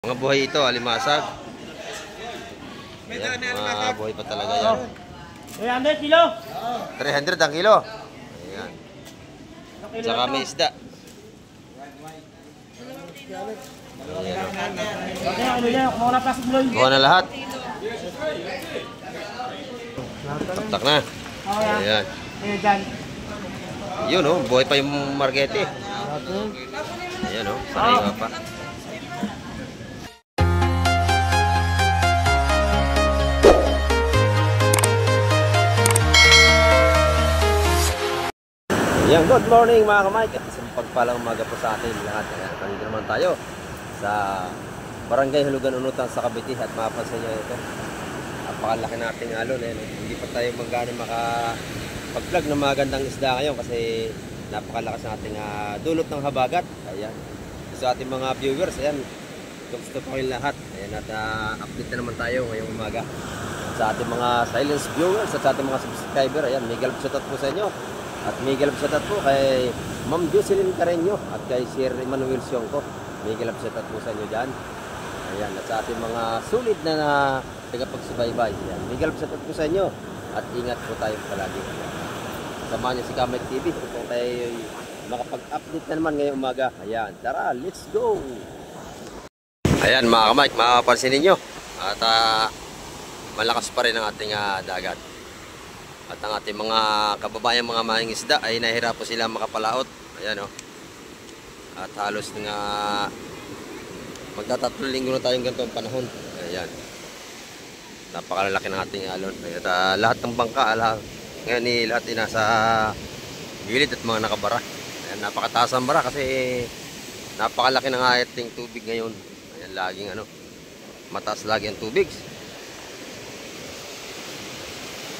Mga buhay ito, alimasag. Ayan, mga buhay pa talaga yan. 300 kilo. 300 ang kilo. Ayan. Saka may isda. Ayan. Kuha na lahat. Taktak na. Ayan. Yun o, buhay pa yung margete. Ayan o, sariwa pa. Yan, good morning mga kamay. Isang pagpalang umaga po sa atin lahat. Nandito naman tayo sa Barangay Hulugan Unutan sa Cavite at mapapansin nyo ito. Napakalaki nating alon. Hindi pa tayo magana makapag-vlog ng magandang isda ngayon kasi napakalakas nating dulot ng habagat. Ayan. Sa ating mga viewers, ayan. Gusto po kayong lahat. Ayan, at update na naman tayo ngayong umaga. Sa ating mga silence viewers at sa ating mga subscriber, ayan, may galapsatat po sa inyo. At may galapsatat po kay Ma'am Jocelyn Carreño at kay Sir Emmanuel Sionco. May galapsatat po sa inyo dyan. Ayan, at sa ating mga sulit na tagapagsubaybay. Ayan, may galapsatat po sa inyo. At ingat po tayo palagi. Samahan niyo si Kamay TV kung tayo makapag-update na naman ngayong umaga. Ayan, tara, let's go! Ayan mga kamay, makapansin ninyo. At malakas pa rin ang ating dagat. At ang ating mga kababayan, mga mahing isda ay nahihirap po sila makapalaot. Ayan o. At halos nga magtatatlong linggo na tayong ganitong panahon. Ayan. Napakalalaki ng ating alon. At lahat ng bangka, ngayon lahat ay nasa gilid at mga nakabara. Ayan, napakataas ang bara kasi napakalaki ng ating tubig ngayon. Ayan, laging mataas lagi ang tubig.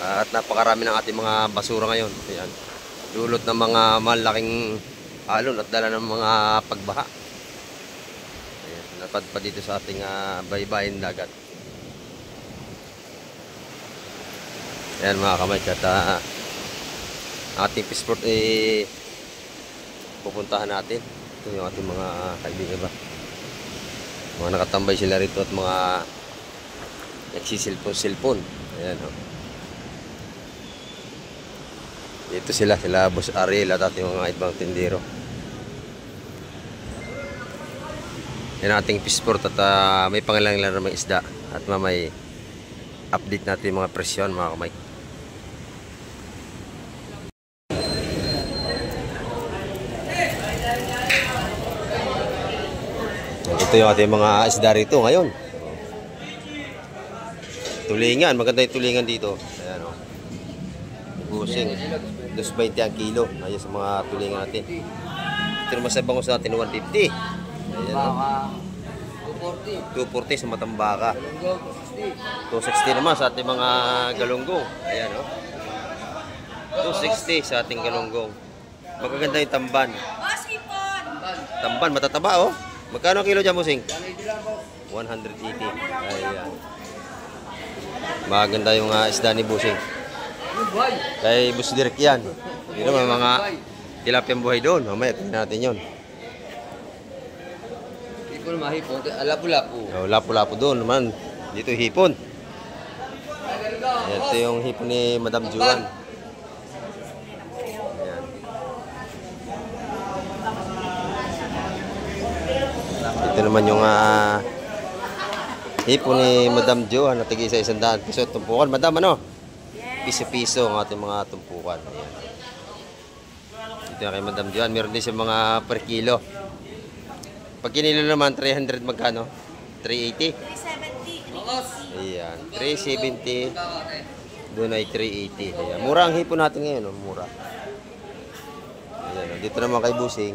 At napakarami ng ating mga basura ngayon. Ayan. Dulot ng mga malaking alon at dala ng mga pagbaha. Ayan. Napad pa dito sa ating baybayin dagat. Ayan mga kamay. At ating fishport pupuntahan natin. Ito yung ating mga kaibigan ba. Mga nakatambay sila rito at mga nagsisilpon-silpon. Ayan o. Ito sila Boss Ariel at ating mga ibang tindero. Yan ating fishport at may pangilang-ilang namang isda. At mamay update natin mga presyon mga kamay. Ito yung ating mga isda rito ngayon. Tulingan, maganda yung tulingan dito. Ayan o. Busing. 2.20 ang kilo. Ayun sa mga tulingan natin. Ito naman sa bangus natin 150. Ayan o. 240 sa Matambaka. 260 naman sa ating mga galunggong. Ayan o. 260 sa ating galunggong. Magaganda yung tamban. Tamban, matataba o. Magkano ang kilo dyan, Busing? 180. Ayan. Maganda yung isda ni Busing. Kay Bus Direk yan. Hindi naman mga tilapiyang buhay doon. Mamaya tingnan natin yun. Hipon mahipon. Lapu-lapu. Lapu-lapu doon naman. Dito hipon. Ito yung hipon ni Madam Juan. Ayan. Ito naman yung hipon ni Madam Juan. Natigay sa 100 piso tumpukan. Madam, piso-piso ang ating mga tumpukan. Ayan. Dito na kay Madam Juan. Meron din siya mga per kilo. Pag kinilo naman, 300 magkano? 380? 370. Ayan. 370. Doon ay 380. Ayan. Mura ang hipon natin ngayon. Mura. Ayan. Dito naman kay Busing.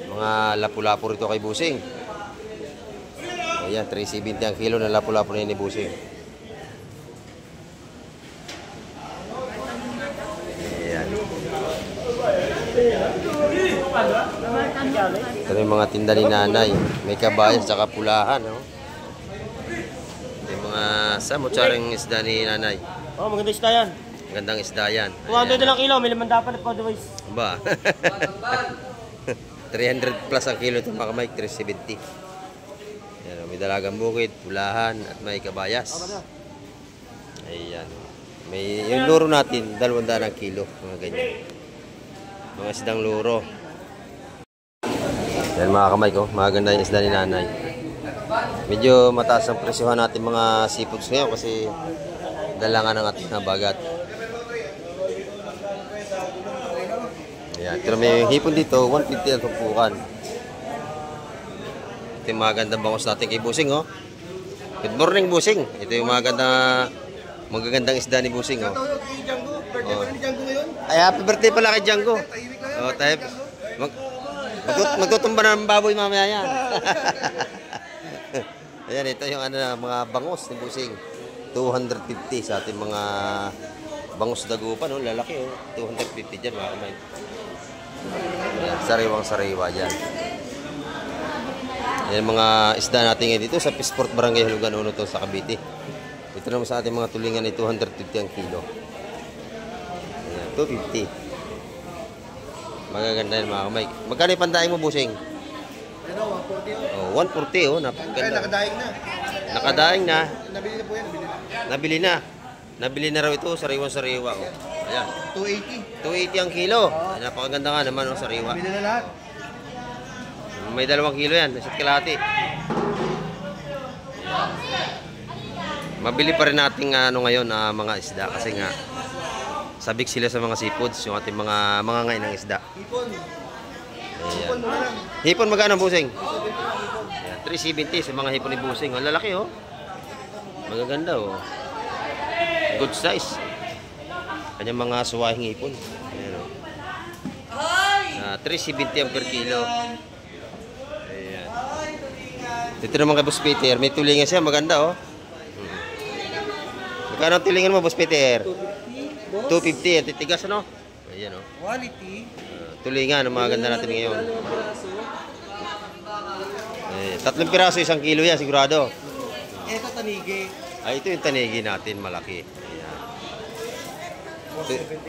Mga lapu-lapu rito kay Busing. Ayan. 370 ang kilo na lapu-lapu na yun ni Busing. Ito yung mga tinda ni nanay. May kabayan sa kapulahan. Ito yung mga samutsaring isda ni nanay. Oh, maganda isda yan. Magandang isda yan. 200 na lang kilo, may laman dapat at otherwise. Ba? 300 plus ang kilo ito mga kamay, 370. May dalagang bukid, pulahan, at may kabayas. Ayan. May yung luro natin, 200 ang kilo. Mga ganyan. Mga isdang luro. Yan mga kamay ko, maganda yung isda ni nanay. Medyo mataas ang presyohan natin mga seafoods ngayon kasi dalangan ng ating bagat. Ayan, pero may hipon dito, 150 ang tumpukan. Ito yung magandang bangos natin kay Busing, oh. Good morning, Busing. Ito yung magagandang isda ni Busing, oh. Ay, happy birthday pala kay Django. Oh, tayo. Magtutumba ng baboy mamaya yan. Ayan, ito yung mga bangos ni Busing. 250 sa ating mga bangos dagupan, oh. Lalaki, oh. 250 dyan, mga kamay. Ayan, sariwang-sariwa dyan. Ayan mga isda natin ngayon dito sa Pisport Barangay Hulugan 1 to sa Cavite. Ito naman sa ating mga tulingan ay 250 ang kilo. Ayan, 250. Magaganda yan mga kamay. Magkano yung pandaing mo, Busing? Ano, 140. Oh, 140, oh. Napakaganda. Nakadaing na. Nakadaing na. Nabili na po yan, Nabili na. Nabili na raw ito, sariwa-sariwa, oh. Ayan. 280. 280 ang kilo. Ayan, napakaganda nga naman, oh, sariwa. Nabili na lahat. May 2 kilo yan, isa't kalahati. Mabili pa rin natin ngayon mga isda kasi nga sabik sila sa mga seafoods, yung ating mga ngain ng isda. Hipon. Ayan. Hipon muna lang. Hipon magkano, Busing? Ayan, 370 sa mga hipon ni Busing. Ang lalaki, oh. Magaganda, oh. Good size. Kanyang mga suwahing hipon. Ayan, oh. 370 ang per kilo. Ayan. Dito naman kay Boss Peter, may tulingan siya, maganda, oh. Magkano ang tulingan mo, Boss Peter? 250, ang titigas, ano? Ayan, oh. Quality. Tulingan, ang mga ganda natin ngayon. 3 piraso, 1 kilo yan, sigurado. Ito tanigi. Ay, ito yung tanigi natin, malaki. Ayan.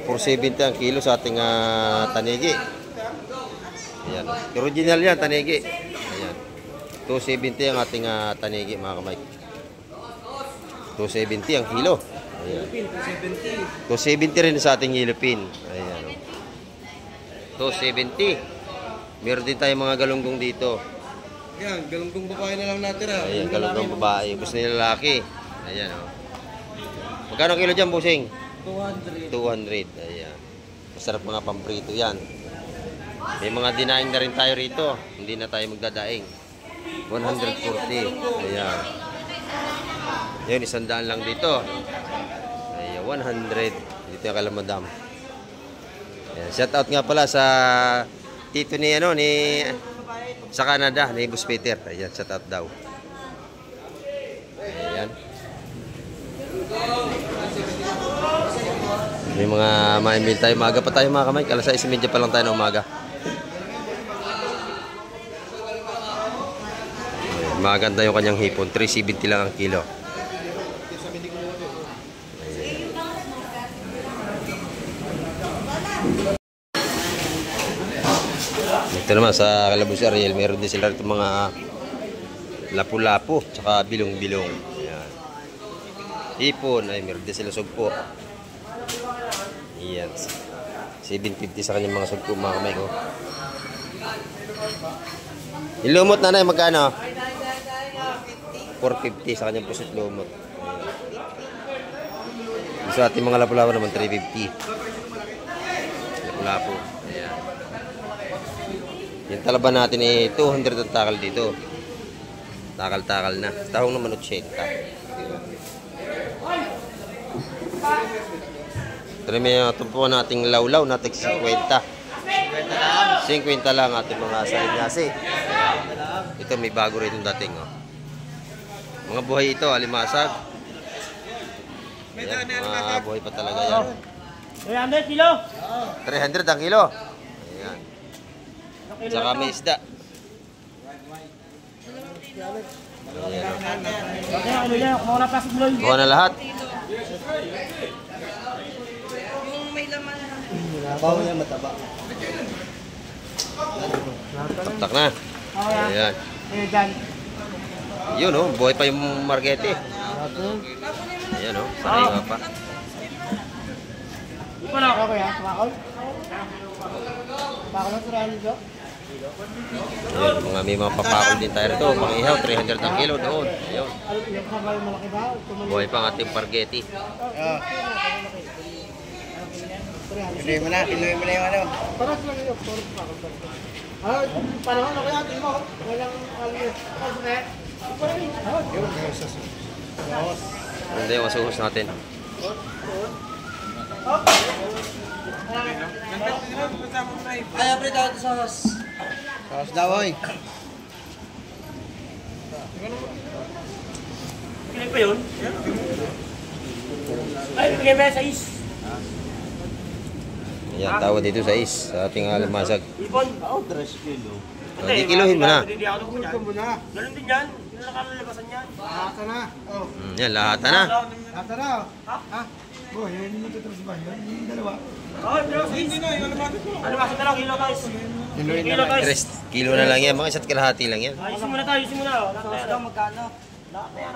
470 ang kilo sa ating tanigi. Ayan. Original yan, tanigi. Ayan. 270 ang ating tanigi, mga kamay. 270 ang kilo. Ayan. 270 rin sa ating yellowfin. Ayan. 270. Meron din tayong mga galunggong dito. Yan, galunggong babae na lang natira. Ayan, galunggong babae. Gusto nila lalaki. Ayan, oh. Magkano kilo dyan, Busing? 200. 200. Ayan. Masarap mga pamprito yan. May mga dinaing na rin tayo rito. Hindi na tayo magdadaing. 140. Ayan. Yun, 100 lang dito. Ayan, 100. Dito yung kalamadam. Ayan, shout out nga pala sa tito ni sa Canada, ni Boss Peter. Ayan, shout out daw. Ayan. May mga ma-email tayo. Maga pa tayo mga kamay. Alas 6:30 pa lang tayo na umaga. Ayan, maganda yung kanyang hipon. 370 lang ang kilo. Ito naman sa Calabos Ariel, meron din sila rito mga lapu-lapu, tsaka bilong-bilong. Ayan. Hipon, ay meron din sila sugpo. Ayan. 750 sa kanyang mga sugpo, mga kamay ko. Yung lumot, nanay, magkano? 450 sa kanyang pusit lumot. Ayan. Sa ating mga lapu-lapu naman, 350. Lapu-lapu. Ayan. Yung talaban natin ay 200 ang takal dito. Takal-takal na. Tahong naman 80. Ito na may tumpuan nating lawlaw natin 50. 50 lang ating mga salinyasi. Ito may bago rin yung dating. Oh. Mga buhay ito, alimasag. Ayan, mga buhay pa talaga yan. 300 kilo. 300 ang kilo. Ayan. Saka may isda. Ayan. Kaya ano yan, kumuha na plastic mo. Kuha na lahat. Bawo yan, mataba. Taktak na. Ayan. Ayan dyan. Yun oh, buhay pa yung margete. Ayan oh, sariwa pa. Di pa na ako kaya, tumakol. Tumakol na surahan nito. Ayun, may mga papakol din tayo rito. Pang ihaw, 300 ang kilo doon. Ayun. Yung kamay malaki ba? Buhay pa ang ating pargeti. Iloy mo na yung ano. Paras lang yun. Panahon na kaya, tingin mo. Walang alis. Hindi yung masuhos natin. Ay, apre daw ito sauce. Sauce daw, oy. Kinig pa yun? Ay, bigay ba sa is? Ayan, tawad dito sa sa ating alimasag. Ipon? Oo, 3 kilo. Hindi kilohin mo na. Hindi ako nung Ito mo na. ganun din yan. Hindi na nakalalabasan yan. Lahat na. Oh. Yan, lahat na. Lahat na. Ha? Boy, hindi ko terus ba? Yung dalawa. Oo, hindi na. Ano ba? Sa dalawang kilo tayo. Kilo tayo. 3 kilo na lang yan. Mga isa't kalahati lang yan. Ayusin muna tayo, ayusin muna. Lahat na yan. Magkano? Lahat na yan.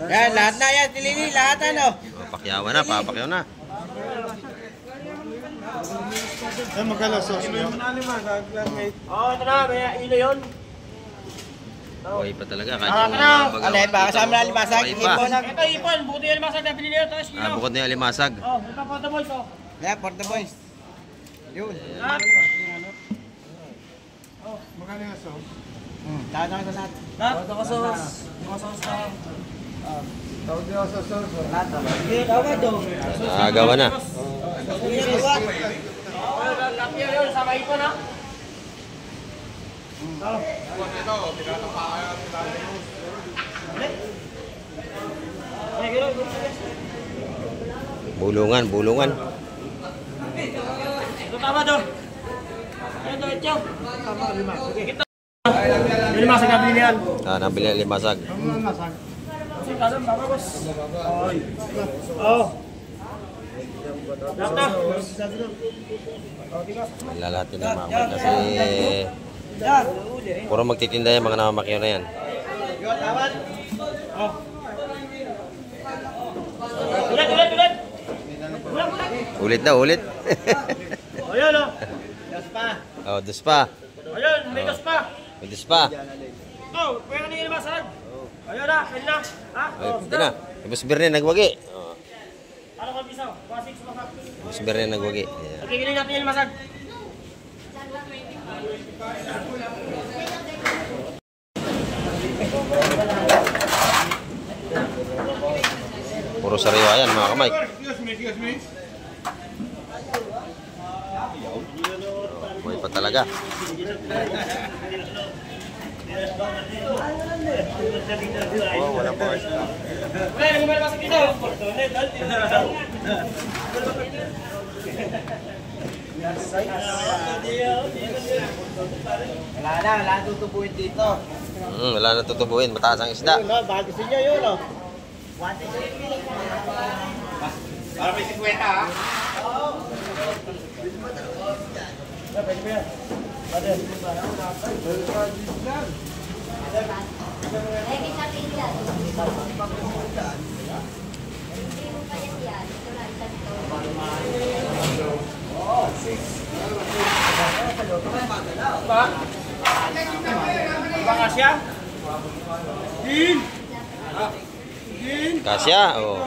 Yan, lahat na yan. Tilili, lahat ano. Papakyawan na, papakyaw na. Magkano sauce mo? Oo, ito na. May ilo yun. Buhay pa talaga. Kahit Ah, yung ano? magawa. Ano yan ba? Kasama na limasag? Buhay pa. Ito, ipon. Buti yan masag na pinili yun. Tapos kilo. Bukod na yung alimasag. Oh, ito po ito boys. Oh. Yeah, for the boys. Yun. Lahat. Magkano yung sauce? Lahat na sa lahat. Lahat. Ito ko sauce. Ito ko sauce na. Tawag din ako sa sauce. Lahat na. Nakagawa na. Lahat yun. Sama ipon ha. Bulungan, bulungan. Ito tama doon. Ito, ito. Tama, lima. Sige. Lima sa gabi niyan. Nabili ang alimasag. Sige, kalam, baba, boss. Oh. Lahat na. Lalahatin ng mamay kasi puro magtitinda yung mga namamakyaw na yan. Oh. Ulit, ulit, ulit. Ulit na, ulit. Ayan, oh. Oh, dos pa. Ayan, may dos pa. May dos pa. Oh, pwede ka na yung masarag. Ayan na, pwede na. Ha? Ay, pwede na. Ibus Berne nagwagi. Oh, Ano ka bisa? 1.6 masarag. Ibus Berne nagwagi. Yeah. Pagkikinig natin yung masarag. Puro sariwa yan mga kamay. Buhay pa talaga. Oh, wala pa kayo. Wala, nagmamahal masarag dito. Wala na tutubuin dito. Wala na tutubuin. Mataas ang isda. Bahal gusto niya yun, oh. Para may 50 ha? Bakasya? Kasya. Oh.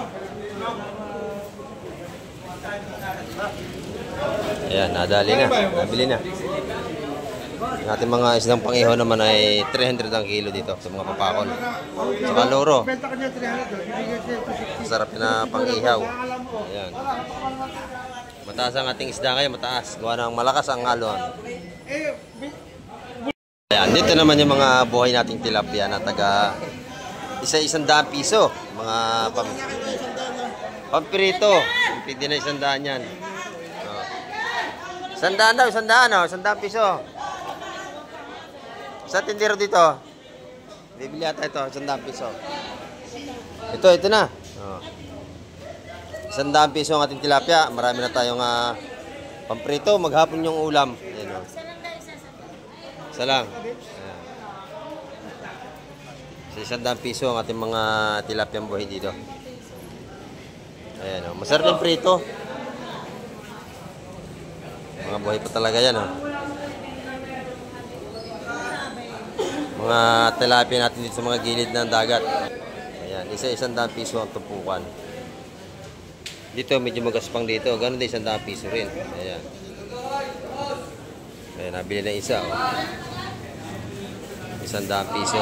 Ayan, nadali na. Nabili na. Ang ating mga isdang pangihaw naman ay 300 ang kilo dito sa mga papakol. Saka loro. Benta ka niya 300. Masarap na pangihaw. Ayan. Mataas ang ating isda ngayon, mataas. Gawa ng malakas ang alon. Ayan, dito naman yung mga buhay nating tilapia na taga $100 piso. Mga pampirito. Pwede na $100 yan. Oh. $100 daw, $100 piso. Sa tindero dito. Bibili ata ito, $100 piso. Ito na. Oh. $100 piso ang ating tilapia. Marami na tayong pamprito. Maghapon yung ulam. Ayan, oh. Isa lang. Ayan. Sa 100 piso ang ating mga tilapiyang buhay dito. Ayan, oh. Masarap yung prito. Mga buhay pa talaga yan, oh. Mga tilapia natin dito sa mga gilid ng dagat. Ayan, isa-100 piso ang tumpukan. Dito, medyo magaspang dito. Ganun din 100 piso rin. Ayan. Ayan, nabili na isa, oh. 100 piso.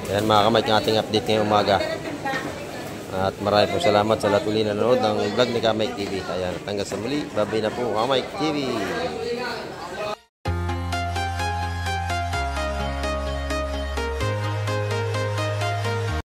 Ayan mga kamay, yung ating update ngayong umaga. At maraming po salamat sa lahat uli na nanonood ng vlog ni Kamay TV. Ayan, hanggang sa muli. Babay na po Kamay TV.